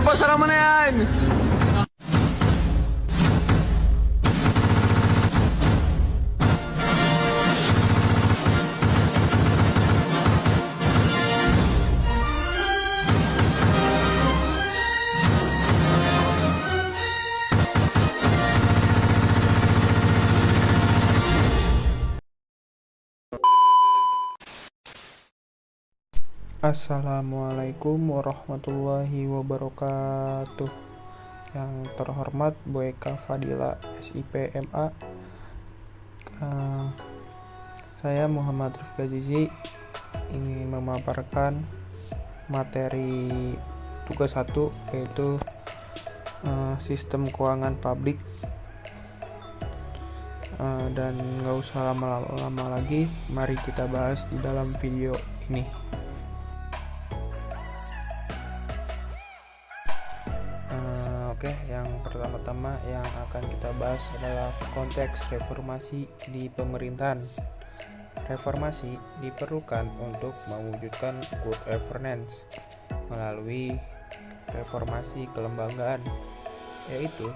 pasar mana yan? Assalamualaikum warahmatullahi wabarakatuh. Yang terhormat Bu Eka Fadila SIPMA. Saya Muhammad Rifka Zizi ingin memaparkan materi tugas 1, yaitu sistem keuangan publik. Dan nggak usah lama-lama lagi, mari kita bahas di dalam video ini. Oke, yang pertama-tama yang akan kita bahas adalah konteks reformasi di pemerintahan. Reformasi diperlukan untuk mewujudkan good governance melalui reformasi kelembagaan, yaitu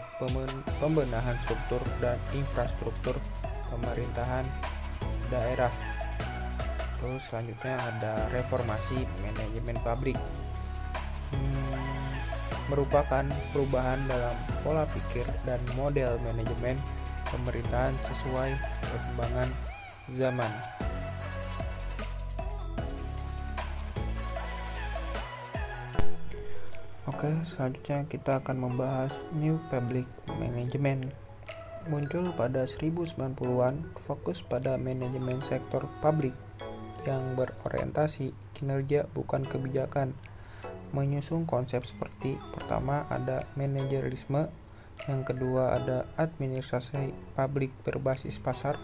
pembenahan struktur dan infrastruktur pemerintahan daerah. Terus selanjutnya ada reformasi manajemen publik. Merupakan perubahan dalam pola pikir dan model manajemen pemerintahan sesuai perkembangan zaman. Oke, selanjutnya kita akan membahas New Public Management. Muncul pada 1090-an, fokus pada manajemen sektor publik yang berorientasi kinerja bukan kebijakan. Menyusun konsep seperti pertama ada manajerisme, yang kedua ada administrasi publik berbasis pasar,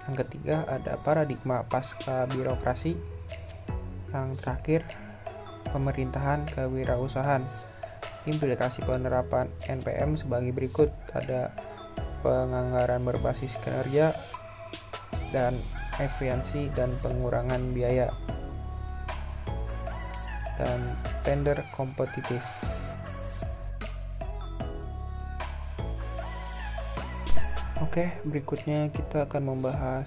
yang ketiga ada paradigma pasca birokrasi, yang terakhir pemerintahan kewirausahaan. Implikasi penerapan NPM sebagai berikut: ada penganggaran berbasis kinerja dan efisiensi dan pengurangan biaya, dan tender kompetitif. Oke, berikutnya kita akan membahas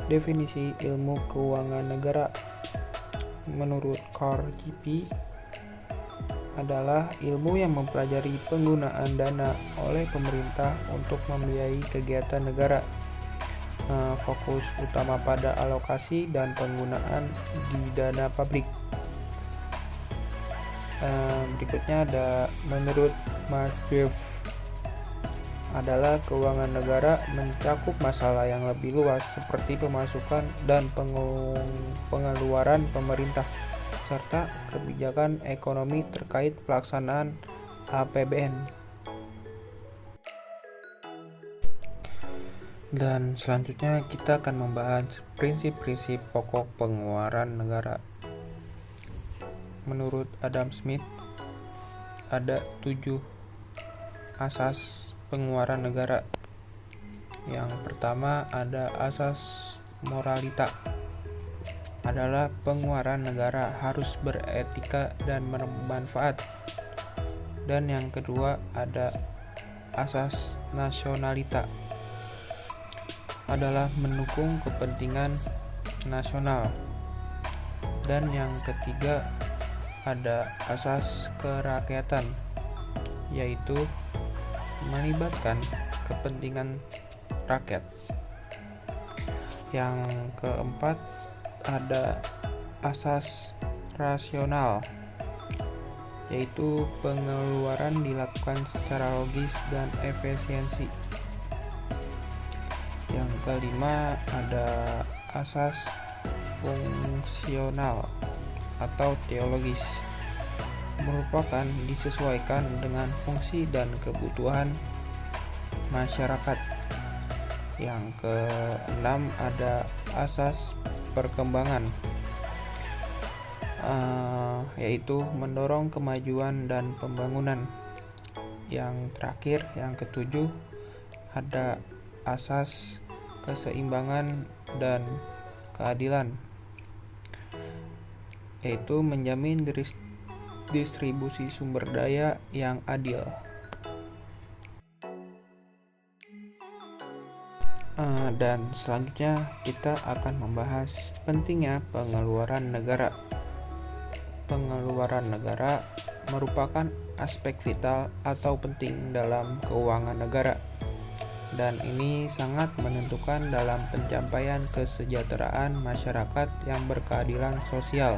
definisi ilmu keuangan negara. Menurut Carl Kippy, adalah ilmu yang mempelajari penggunaan dana oleh pemerintah untuk membiayai kegiatan negara. Fokus utama pada alokasi dan penggunaan di dana publik. Berikutnya ada menurut Maastricht, adalah keuangan negara mencakup masalah yang lebih luas seperti pemasukan dan pengeluaran pemerintah serta kebijakan ekonomi terkait pelaksanaan APBN. Dan selanjutnya kita akan membahas prinsip-prinsip pokok pengeluaran negara. Menurut Adam Smith, ada 7 asas pengeluaran negara. Yang pertama ada asas moralita, adalah pengeluaran negara harus beretika dan bermanfaat. Dan yang kedua ada asas nasionalita, adalah mendukung kepentingan nasional. Dan yang ketiga ada asas kerakyatan, yaitu melibatkan kepentingan rakyat. Yang keempat ada asas rasional, yaitu pengeluaran dilakukan secara logis dan efisiensi. Yang kelima ada asas fungsional atau teologis, merupakan disesuaikan dengan fungsi dan kebutuhan masyarakat. Yang keenam ada asas perkembangan, yaitu mendorong kemajuan dan pembangunan. Yang terakhir, yang ketujuh, ada asas keseimbangan dan keadilan, yaitu menjamin distribusi sumber daya yang adil. Dan selanjutnya kita akan membahas pentingnya pengeluaran negara. Pengeluaran negara merupakan aspek vital atau penting dalam keuangan negara, dan ini sangat menentukan dalam pencapaian kesejahteraan masyarakat yang berkeadilan sosial,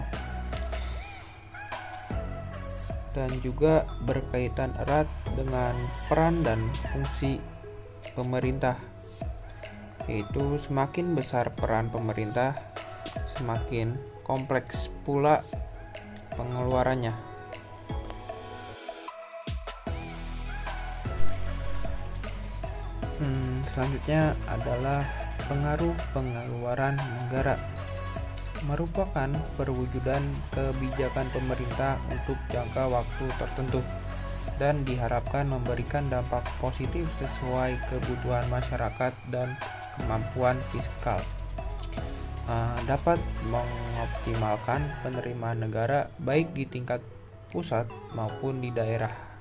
dan juga berkaitan erat dengan peran dan fungsi pemerintah, yaitu semakin besar peran pemerintah, semakin kompleks pula pengeluarannya. Selanjutnya adalah pengaruh pengeluaran negara. Merupakan perwujudan kebijakan pemerintah untuk jangka waktu tertentu dan diharapkan memberikan dampak positif sesuai kebutuhan masyarakat dan kemampuan fiskal. Dapat mengoptimalkan penerimaan negara baik di tingkat pusat maupun di daerah.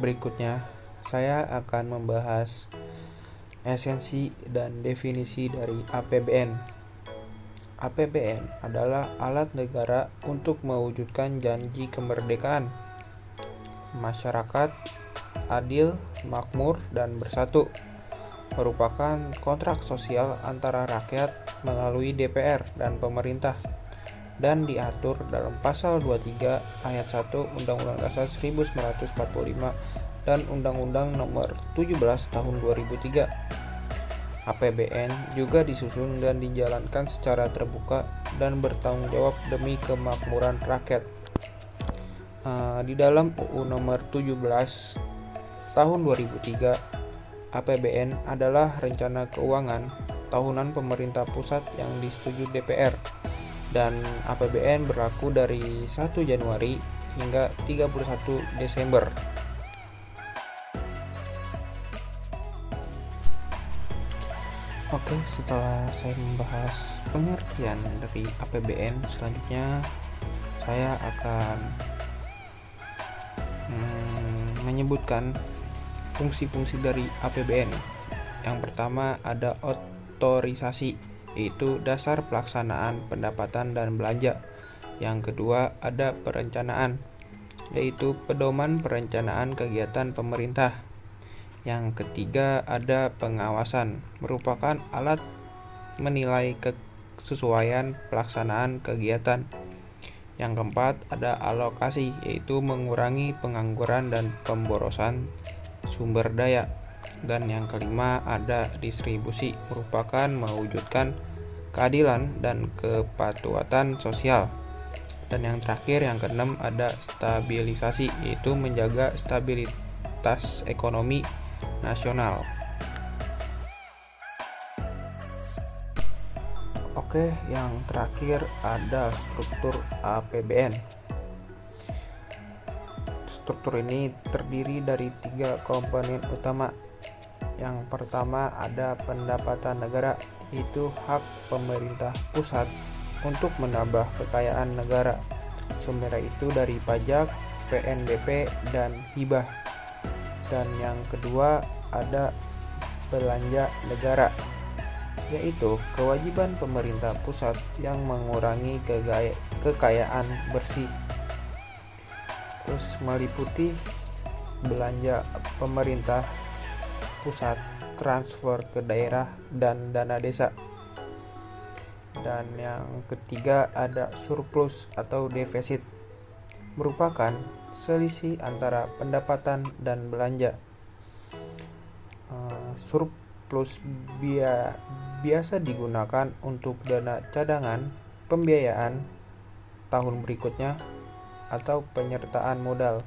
Berikutnya, saya akan membahas esensi dan definisi dari APBN. APBN adalah alat negara untuk mewujudkan janji kemerdekaan masyarakat adil, makmur, dan bersatu. Merupakan kontrak sosial antara rakyat melalui DPR dan pemerintah, dan diatur dalam pasal 23 ayat 1 Undang-Undang Dasar 1945 dan Undang-Undang Nomor 17 Tahun 2003. APBN juga disusun dan dijalankan secara terbuka dan bertanggung jawab demi kemakmuran rakyat. Di dalam UU Nomor 17 Tahun 2003, APBN adalah rencana keuangan tahunan pemerintah pusat yang disetujui DPR, dan APBN berlaku dari 1 Januari hingga 31 Desember. Oke, setelah saya membahas pengertian dari APBN, selanjutnya saya akan menyebutkan fungsi-fungsi dari APBN. Yang pertama ada otorisasi, yaitu dasar pelaksanaan pendapatan dan belanja. Yang kedua ada perencanaan, yaitu pedoman perencanaan kegiatan pemerintah. Yang ketiga ada pengawasan, merupakan alat menilai kesesuaian pelaksanaan kegiatan. Yang keempat ada alokasi, yaitu mengurangi pengangguran dan pemborosan sumber daya. Dan yang kelima ada distribusi, merupakan mewujudkan keadilan dan kepatuhan sosial. Dan yang terakhir, yang keenam ada stabilisasi, yaitu menjaga stabilitas ekonomi nasional. Oke, yang terakhir ada struktur APBN. Struktur ini terdiri dari 3 komponen utama. Yang pertama ada pendapatan negara, yaitu hak pemerintah pusat untuk menambah kekayaan negara. Sumbernya itu dari pajak, PNBP, dan hibah. Dan yang kedua ada belanja negara, yaitu kewajiban pemerintah pusat yang mengurangi kekayaan bersih. Terus meliputi belanja pemerintah pusat, transfer ke daerah, dan dana desa. Dan yang ketiga ada surplus atau defisit, merupakan selisih antara pendapatan dan belanja. Surplus biasa digunakan untuk dana cadangan, pembiayaan tahun berikutnya, atau penyertaan modal.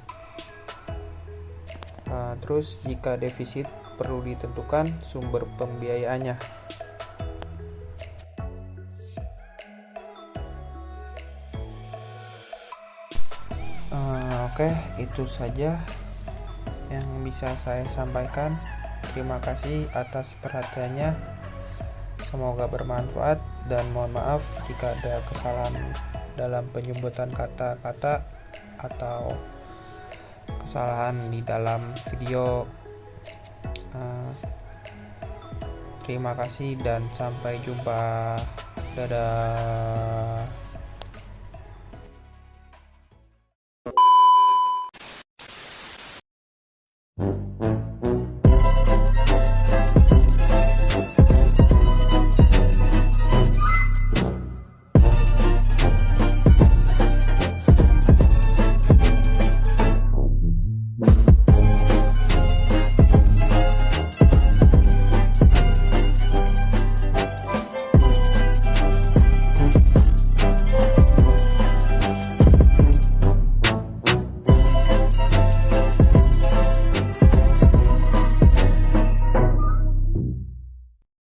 Terus jika defisit, perlu ditentukan sumber pembiayaannya. Oke, itu saja yang bisa saya sampaikan. Terima kasih atas perhatiannya. Semoga bermanfaat dan mohon maaf jika ada kesalahan dalam penyebutan kata-kata atau kesalahan di dalam video. Terima kasih dan sampai jumpa. Dadah.